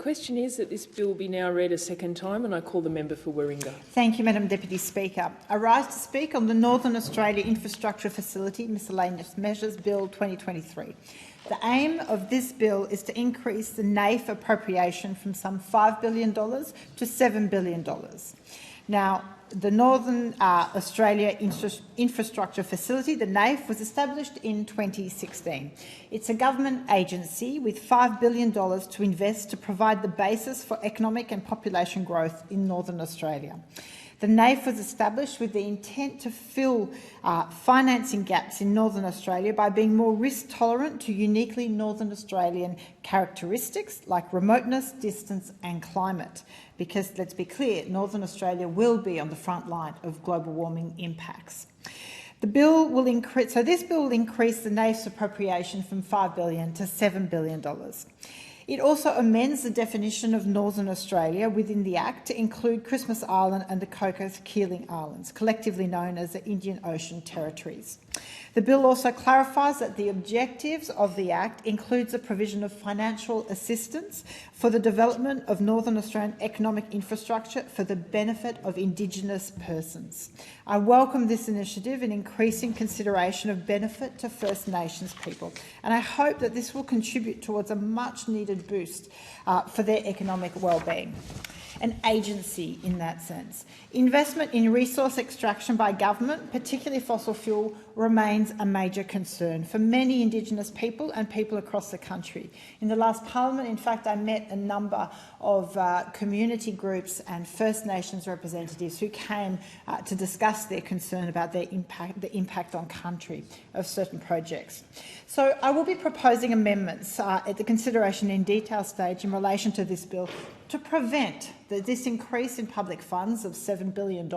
question is that this bill be now read a second time, and I call the member for Warringah. Thank you, Madam Deputy Speaker. I rise to speak on the Northern Australia Infrastructure Facility Miscellaneous Measures Bill 2023. The aim of this bill is to increase the NAIF appropriation from some $5 billion to $7 billion. Now, the Northern Australia Infrastructure Facility, the NAIF, was established in 2016. It's a government agency with $5 billion to invest to provide the basis for economic and population growth in Northern Australia. The NAIF was established with the intent to fill financing gaps in Northern Australia by being more risk-tolerant to uniquely Northern Australian characteristics like remoteness, distance and climate. Because, let's be clear, Northern Australia will be on the front line of global warming impacts. This bill will increase the NAIF's appropriation from $5 billion to $7 billion. It also amends the definition of Northern Australia within the Act to include Christmas Island and the Cocos-Keeling Islands, collectively known as the Indian Ocean Territories. The bill also clarifies that the objectives of the Act includes the provision of financial assistance for the development of Northern Australian economic infrastructure for the benefit of Indigenous persons. I welcome this initiative in increasing consideration of benefit to First Nations people, and I hope that this will contribute towards a much-needed boost for their economic well-being. An agency in that sense. Investment in resource extraction by government, particularly fossil fuel, remains a major concern for many Indigenous people and people across the country. In the last Parliament, in fact, I met a number of community groups and First Nations representatives who came to discuss their concern about the impact on country of certain projects. So I will be proposing amendments at the consideration in detail stage in relation to this bill to prevent this increase in public funds of $7 billion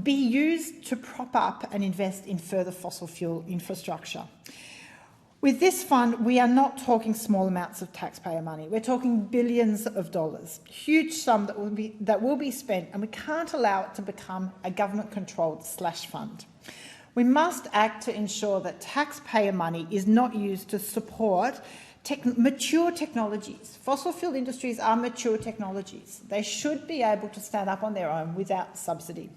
be used to prop up and invest in further fossil fuel infrastructure. With this fund, we are not talking small amounts of taxpayer money. We're talking billions of dollars, huge sum that will be spent, and we can't allow it to become a government-controlled slush fund. We must act to ensure that taxpayer money is not used to support mature technologies. Fossil fuel industries are mature technologies. They should be able to stand up on their own without subsidy.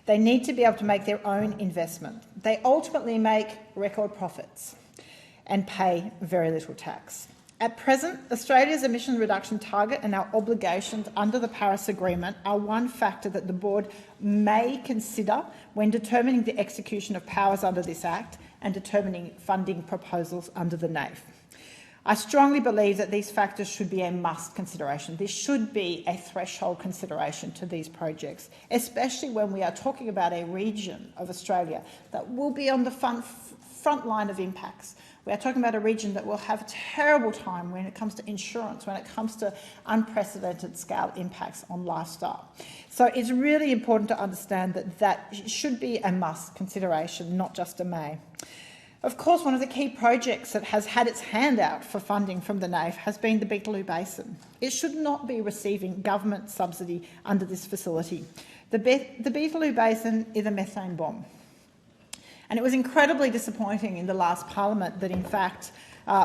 They need to be able to make their own investment. They ultimately make record profits and pay very little tax. At present, Australia's emission reduction target and our obligations under the Paris Agreement are one factor that the board may consider when determining the execution of powers under this Act and determining funding proposals under the NAIF. I strongly believe that these factors should be a must consideration. There should be a threshold consideration to these projects, especially when we are talking about a region of Australia that will be on the front line of impacts. We are talking about a region that will have a terrible time when it comes to insurance, when it comes to unprecedented scale impacts on lifestyle. So it's really important to understand that should be a must consideration, not just a may. Of course, one of the key projects that has had its hand out for funding from the NAIF has been the Beetaloo Basin. It should not be receiving government subsidy under this facility. The Beetaloo Basin is a methane bomb. And it was incredibly disappointing in the last Parliament that, in fact,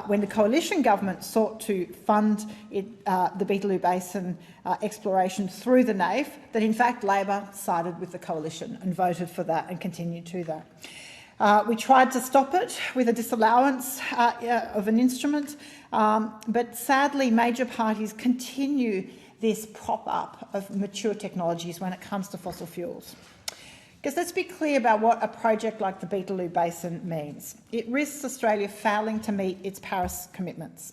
when the coalition government sought to fund the Beetaloo Basin exploration through the NAIF, that in fact Labor sided with the coalition and voted for that and continued to that. We tried to stop it with a disallowance of an instrument, but sadly major parties continue this prop-up of mature technologies when it comes to fossil fuels. Because let's be clear about what a project like the Beetaloo Basin means. It risks Australia failing to meet its Paris commitments.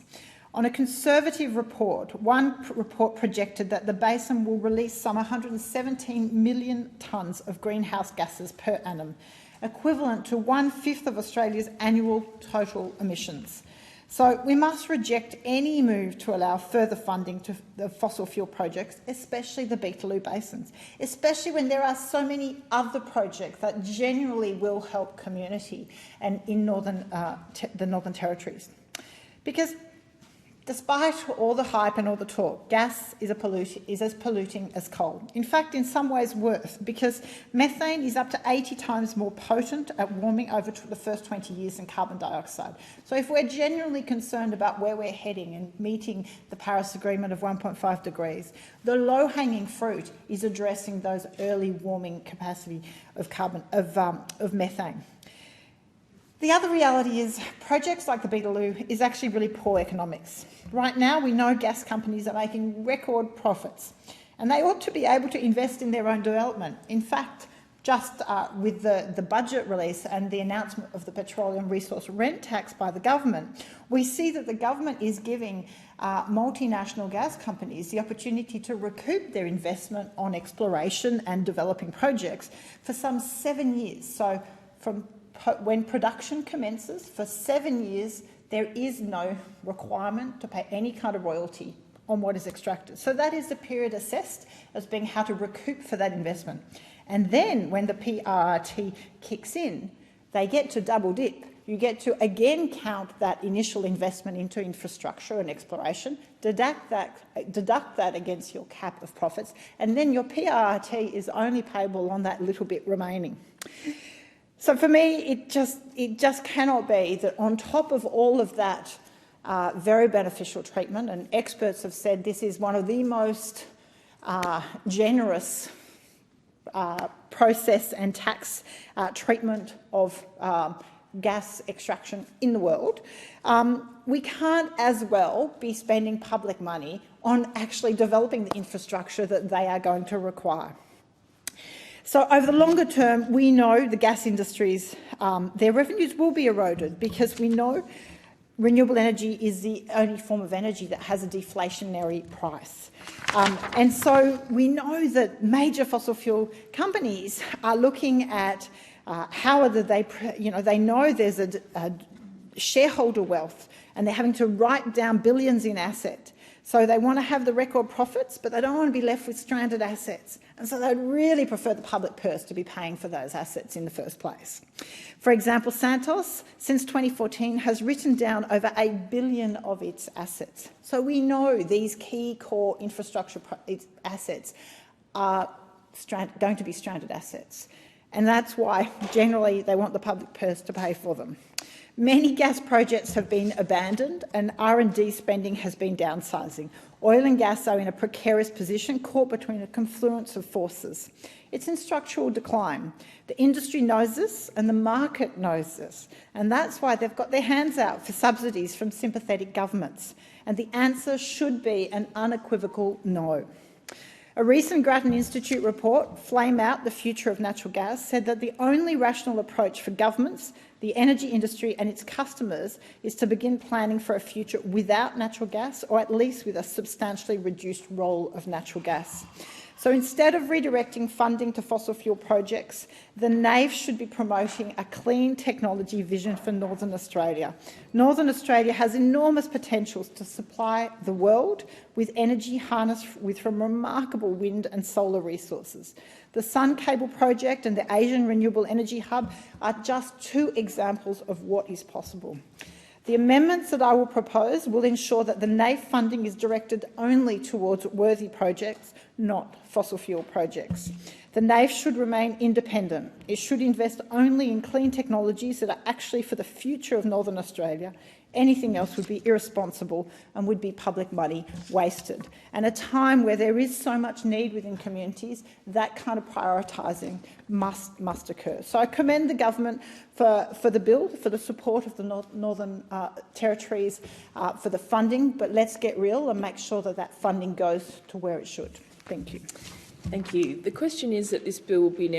On a conservative report, one report projected that the basin will release some 117 million tonnes of greenhouse gases per annum, equivalent to 1/5 of Australia's annual total emissions. So we must reject any move to allow further funding to the fossil fuel projects, especially the Beetaloo Basins, especially when there are so many other projects that genuinely will help community and in the Northern Territories. Because Despite all the hype and all the talk, gas is as polluting as coal. In fact, in some ways worse, because methane is up to 80 times more potent at warming over the first 20 years than carbon dioxide. So if we're genuinely concerned about where we're heading and meeting the Paris Agreement of 1.5 degrees, the low-hanging fruit is addressing those early warming capacity of methane. The other reality is projects like the Beetaloo is actually really poor economics. Right now, we know gas companies are making record profits, and they ought to be able to invest in their own development. In fact, just with the budget release and the announcement of the petroleum resource rent tax by the government, we see that the government is giving multinational gas companies the opportunity to recoup their investment on exploration and developing projects for some 7 years. So from when production commences, for 7 years, there is no requirement to pay any kind of royalty on what is extracted. So that is the period assessed as being how to recoup for that investment. And then when the PRRT kicks in, they get to double dip. You get to again count that initial investment into infrastructure and exploration, deduct that against your cap of profits, and then your PRRT is only payable on that little bit remaining. So for me, it just cannot be that on top of all of that very beneficial treatment, and experts have said this is one of the most generous process and tax treatment of gas extraction in the world, we can't as well be spending public money on actually developing the infrastructure that they are going to require. So over the longer term, we know the gas industries, their revenues will be eroded because we know renewable energy is the only form of energy that has a deflationary price. And so we know that major fossil fuel companies are looking at how they know there's a shareholder wealth and they're having to write down billions in asset. So they want to have the record profits, but they don't want to be left with stranded assets. And so they'd really prefer the public purse to be paying for those assets in the first place. For example, Santos, since 2014, has written down over $8 billion of its assets. So we know these key core infrastructure assets are going to be stranded assets. And that's why, generally, they want the public purse to pay for them. Many gas projects have been abandoned and R&D spending has been downsizing. Oil and gas are in a precarious position, caught between a confluence of forces. It's in structural decline. The industry knows this and the market knows this. And that's why they've got their hands out for subsidies from sympathetic governments. And the answer should be an unequivocal no. A recent Grattan Institute report, Flame Out, the Future of Natural Gas, said that the only rational approach for governments, the energy industry and its customers is to begin planning for a future without natural gas, or at least with a substantially reduced role of natural gas. So instead of redirecting funding to fossil fuel projects, the NAIF should be promoting a clean technology vision for Northern Australia. Northern Australia has enormous potentials to supply the world with energy harnessed from remarkable wind and solar resources. The Sun Cable project and the Asian Renewable Energy Hub are just two examples of what is possible. The amendments that I will propose will ensure that the NAIF funding is directed only towards worthy projects, not fossil fuel projects. The NAIF should remain independent. It should invest only in clean technologies that are actually for the future of Northern Australia. Anything else would be irresponsible and would be public money wasted. And at a time where there is so much need within communities, that kind of prioritising must occur. So I commend the government for the bill, for the support of the Northern Territories, for the funding, but let's get real and make sure that that funding goes to where it should. Thank you. Thank you. The question is that this bill will be now